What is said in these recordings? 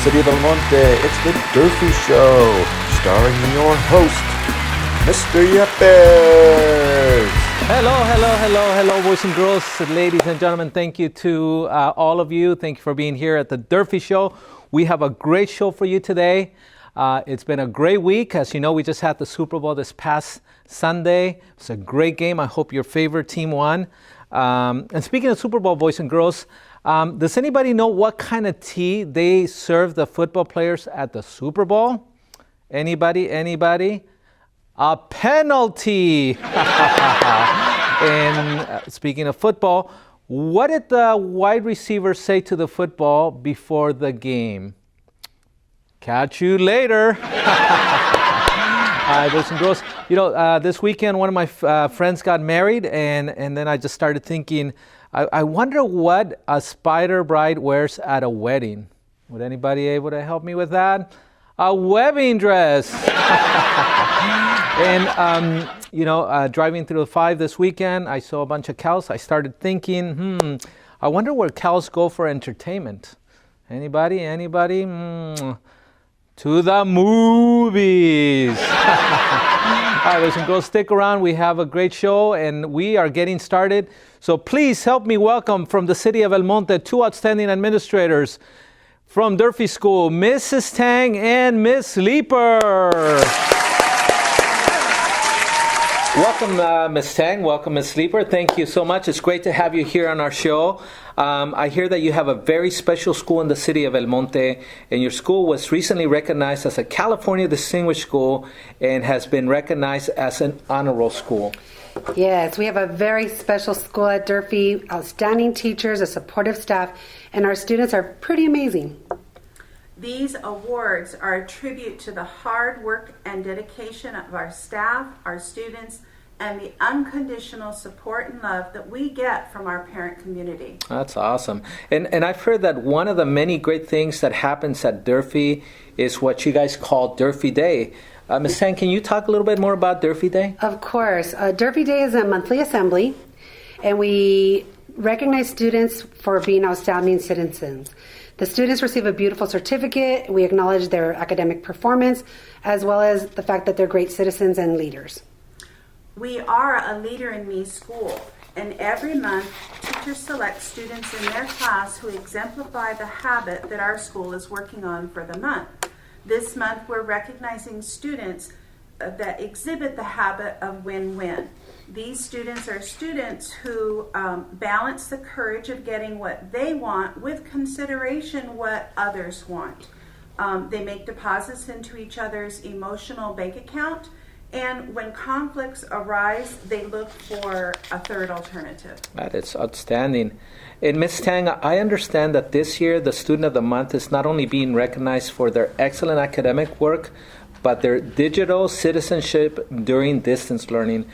City of El Monte, it's the Durfee Show, starring your host, Mr. Yepes. Hello, boys and girls, ladies and gentlemen. Thank you to all of you. Thank you for being here at the Durfee Show. We have a great show for you today. It's been a great week. As you know, we just had the Super Bowl this past Sunday. It's a great game. I hope your favorite team won. And speaking of Super Bowl, boys and girls, does anybody know what kind of tea they serve the football players at the Super Bowl? Anybody? A penalty. And speaking of football, what did the wide receiver say to the football before the game? Catch you later. Boys and girls, you know, this weekend one of my friends got married, and then I just started thinking, I wonder what a spider bride wears at a wedding. Would anybody able to help me with that? A wedding dress. And, driving through the 5 this weekend, I saw a bunch of cows. I started thinking, I wonder where cows go for entertainment. Anybody? To the movies. All right, boys and girls, stick around. We have a great show, and we are getting started. So please help me welcome from the city of El Monte 2 outstanding administrators from Durfee School, Mrs. Tang and Miss Leeper. Welcome, Ms. Tang. Welcome, Ms. Leeper. Thank you so much. It's great to have you here on our show. I hear that you have a very special school in the city of El Monte, and your school was recently recognized as a California Distinguished School and has been recognized as an honor roll school. Yes, we have a very special school at Durfee, outstanding teachers, a supportive staff, and our students are pretty amazing. These awards are a tribute to the hard work and dedication of our staff, our students, and the unconditional support and love that we get from our parent community. That's awesome. And I've heard that one of the many great things that happens at Durfee is what you guys call Durfee Day. Ms. Tang, can you talk a little bit more about Durfee Day? Of course. Durfee Day is a monthly assembly, and we recognize students for being outstanding citizens. The students receive a beautiful certificate. We acknowledge their academic performance, as well as the fact that they're great citizens and leaders. We are a Leader in Me school, and every month teachers select students in their class who exemplify the habit that our school is working on for the month. This month we're recognizing students that exhibit the habit of win-win. These students are students who balance the courage of getting what they want with consideration what others want. They make deposits into each other's emotional bank account, and when conflicts arise, they look for a third alternative. That is outstanding. And Ms. Tang, I understand that this year the Student of the Month is not only being recognized for their excellent academic work, but their digital citizenship during distance learning.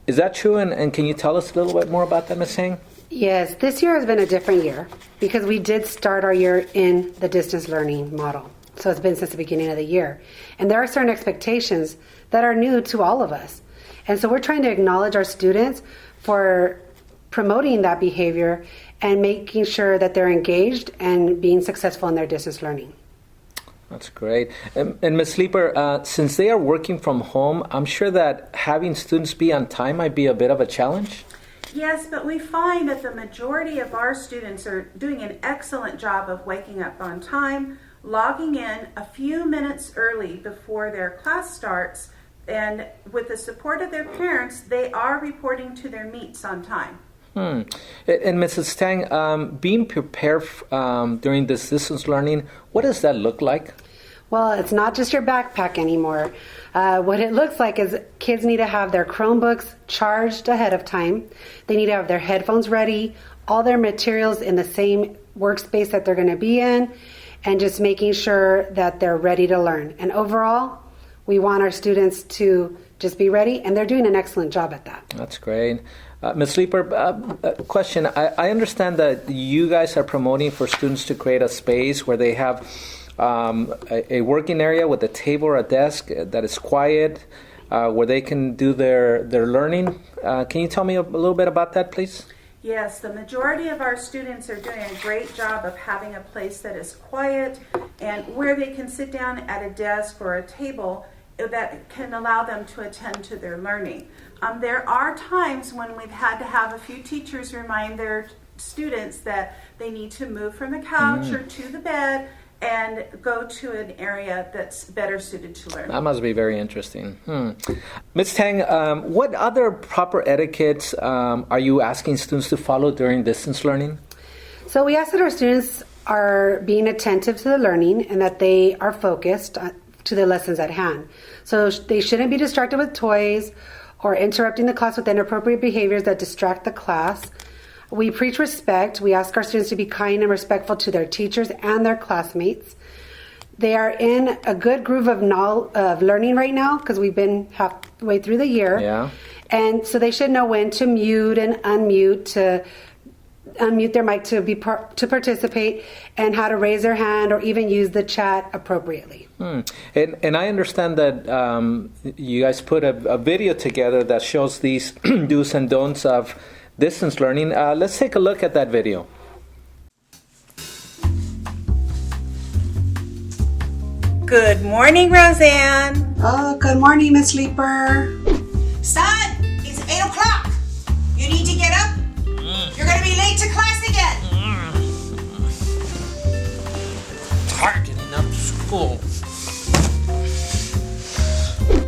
Is that true? And can you tell us a little bit more about that, Ms. Tang? Yes, this year has been a different year because we did start our year in the distance learning model. So it's been since the beginning of the year. And there are certain expectations that are new to all of us. And so we're trying to acknowledge our students for promoting that behavior and making sure that they're engaged and being successful in their distance learning. That's great. And Ms. Leeper, since they are working from home, I'm sure that having students be on time might be a bit of a challenge. Yes, but we find that the majority of our students are doing an excellent job of waking up on time, logging in a few minutes early before their class starts, and with the support of their parents, they are reporting to their meets on time. And Mrs. Tang, being prepared during this distance learning, what does that look like? Well, it's not just your backpack anymore. What it looks like is kids need to have their Chromebooks charged ahead of time. They need to have their headphones ready, all their materials in the same workspace that they're going to be in, and just making sure that they're ready to learn. And overall, we want our students to just be ready, and they're doing an excellent job at that. That's great. Ms. Leeper, question. I understand that you guys are promoting for students to create a space where they have a working area with a table or a desk that is quiet, where they can do their learning. Can you tell me a little bit about that, please? Yes, the majority of our students are doing a great job of having a place that is quiet and where they can sit down at a desk or a table that can allow them to attend to their learning. There are times when we've had to have a few teachers remind their students that they need to move from the couch or to the bed and go to an area that's better suited to learn. That must be very interesting. Ms. Tang, what other proper etiquettes are you asking students to follow during distance learning? So we ask that our students are being attentive to the learning and that they are focused to the lessons at hand. So they shouldn't be distracted with toys or interrupting the class with inappropriate behaviors that distract the class. We preach respect. We ask our students to be kind and respectful to their teachers and their classmates. They are in a good groove of learning right now because we've been halfway through the year. Yeah. And so they should know when to mute and unmute, to unmute their mic to participate, and how to raise their hand or even use the chat appropriately. And I understand that you guys put a video together that shows these do's and don'ts of distance learning. Let's take a look at that video. Good morning, Roseanne. Oh, good morning, Miss Leeper. Son, it's 8 o'clock. You need to get up. You're going to be late to class again. Tired getting up to school.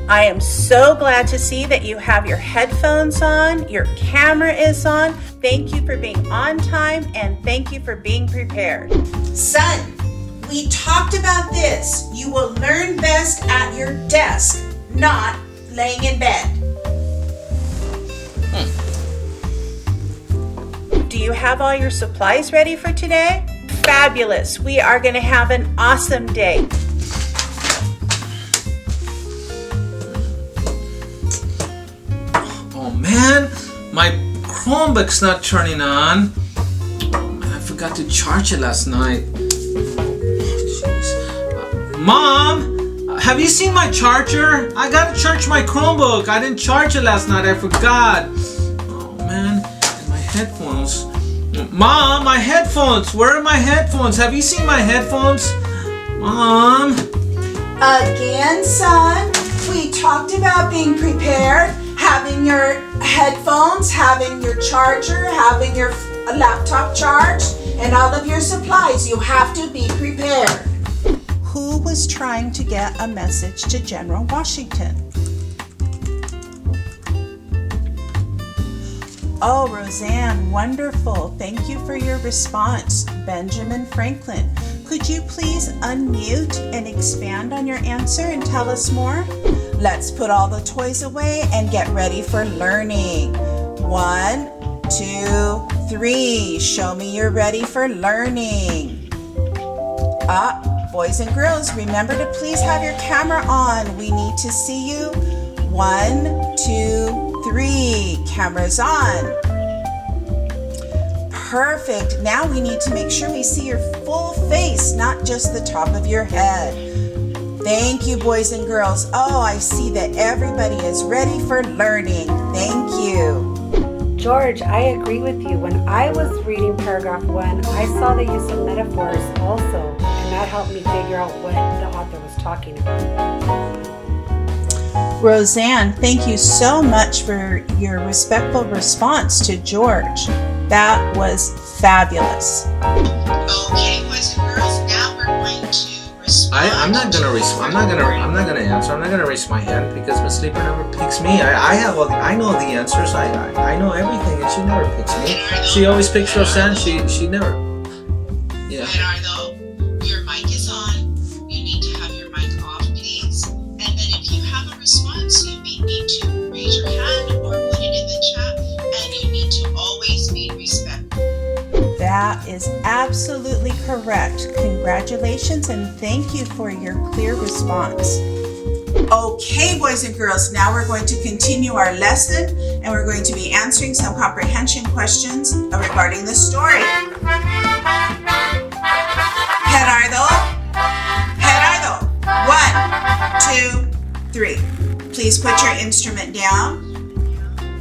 I am so glad to see that you have your headphones on, your camera is on. Thank you for being on time and thank you for being prepared. Son, we talked about this. You will learn best at your desk, not laying in bed. Do you have all your supplies ready for today? Fabulous. We are going to have an awesome day. Oh man, my Chromebook's not turning on. Oh man, I forgot to charge it last night. Jeez. Mom, have you seen my charger? I gotta charge my Chromebook. I didn't charge it last night. I forgot. Oh man, and my headphones. Mom, my headphones. Where are my headphones? Have you seen my headphones? Mom. Again, son, we talked about being prepared, having your headphones, having your charger, having your laptop charged, and all of your supplies. You have to be prepared. Who was trying to get a message to General Washington? Oh, Roseanne, wonderful. Thank you for your response. Benjamin Franklin. Could you please unmute and expand on your answer and tell us more? Let's put all the toys away and get ready for learning. 1, 2, 3. Show me you're ready for learning. Boys and girls, remember to please have your camera on. We need to see you. 1, 2, 3. Camera's on. Perfect. Now we need to make sure we see your full face, not just the top of your head. Thank you, boys and girls. Oh, I see that everybody is ready for learning. Thank you. George, I agree with you. When I was reading paragraph 1, I saw the use of metaphors also, and that helped me figure out what the author was talking about. Roseanne, thank you so much for your respectful response to George. That was fabulous. Okay, boys and girls, now we're going to respond. I'm not gonna answer. I'm not gonna raise my hand because Miss Leeper never picks me. I know the answers. I know everything, and she never picks me. She always picks Roseanne. She never. Yeah. Bernardo, your mic is on. You need to have your mic off, please. And then if you have a response, you may need to raise your hand or put it in the chat. And you need to always be respectful. That is absolutely correct. Congratulations and thank you for your clear response. Okay, boys and girls, now we're going to continue our lesson and we're going to be answering some comprehension questions regarding the story. Gerardo, 1, 2, 3. Please put your instrument down.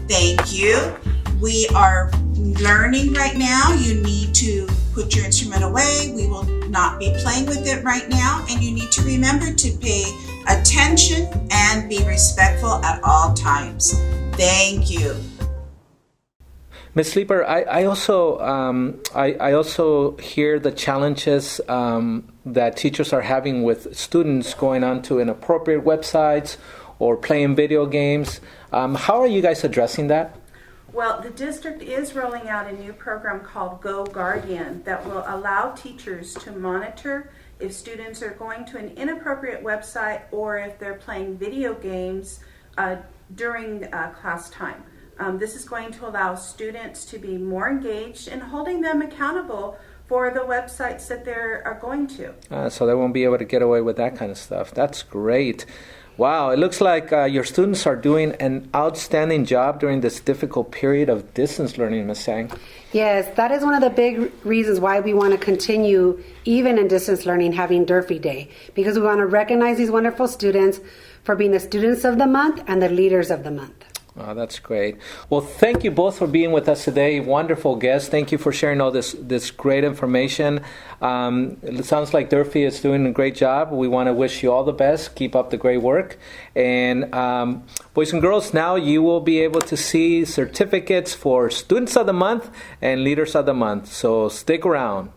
Thank you. We are learning right now. You need to put your instrument away. We will not be playing with it right now. And you need to remember to pay attention and be respectful at all times. Thank you. Ms. Sleeper, I also hear the challenges that teachers are having with students going onto inappropriate websites or playing video games. How are you guys addressing that? Well, the district is rolling out a new program called Go Guardian that will allow teachers to monitor if students are going to an inappropriate website or if they're playing video games during class time. This is going to allow students to be more engaged and holding them accountable for the websites that they're going to. So they won't be able to get away with that kind of stuff. That's great. Wow, it looks like your students are doing an outstanding job during this difficult period of distance learning, Ms. Sang. Yes, that is one of the big reasons why we want to continue, even in distance learning, having Durfee Day, because we want to recognize these wonderful students for being the students of the month and the leaders of the month. Oh, that's great. Well, thank you both for being with us today. Wonderful guests. Thank you for sharing all this great information. It sounds like Durfee is doing a great job. We want to wish you all the best. Keep up the great work. And boys and girls, now you will be able to see certificates for Students of the Month and Leaders of the Month. So stick around.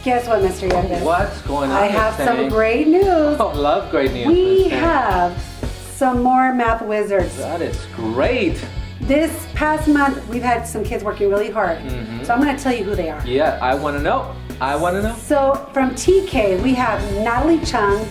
Guess what, Mr. Yepes? What's going on? I have Ms. some Tang? great news. Oh, love great news. We Ms. Tang. have some more math wizards. That is great. This past month, we've had some kids working really hard. So I'm going to tell you who they are. Yeah, I want to know. So from TK, we have Natalie Chung,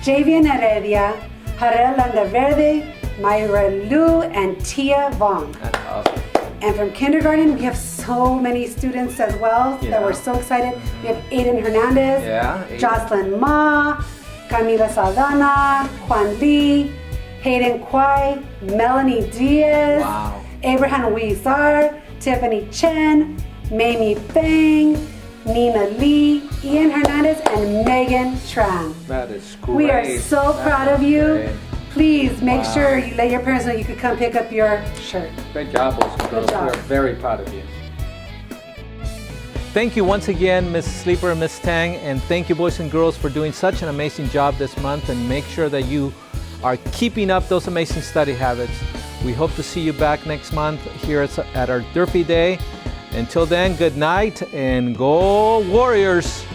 Javian Heredia, Jarel Landaverde, Myra Lu, and Tia Vong. That's awesome. And from kindergarten, we have so many students as well that we're so excited. We have Aiden Hernandez, Aiden. Jocelyn Ma, Camila Saldana, Juan Lee, Hayden Kwai, Melanie Diaz, Wow. Abraham Huizar, Tiffany Chen, Mamie Fang, Nina Lee, Ian Hernandez, and Megan Tran. That is great. We are so proud of you. Great. Please make sure you let your parents know you could come pick up your shirt. Great job, boys and girls. job. We're very proud of you. Thank you once again, Ms. Sleeper and Ms. Tang, and thank you, boys and girls, for doing such an amazing job this month, and make sure that you are keeping up those amazing study habits. We hope to see you back next month here at our Durfee Day. Until then, good night and go Warriors!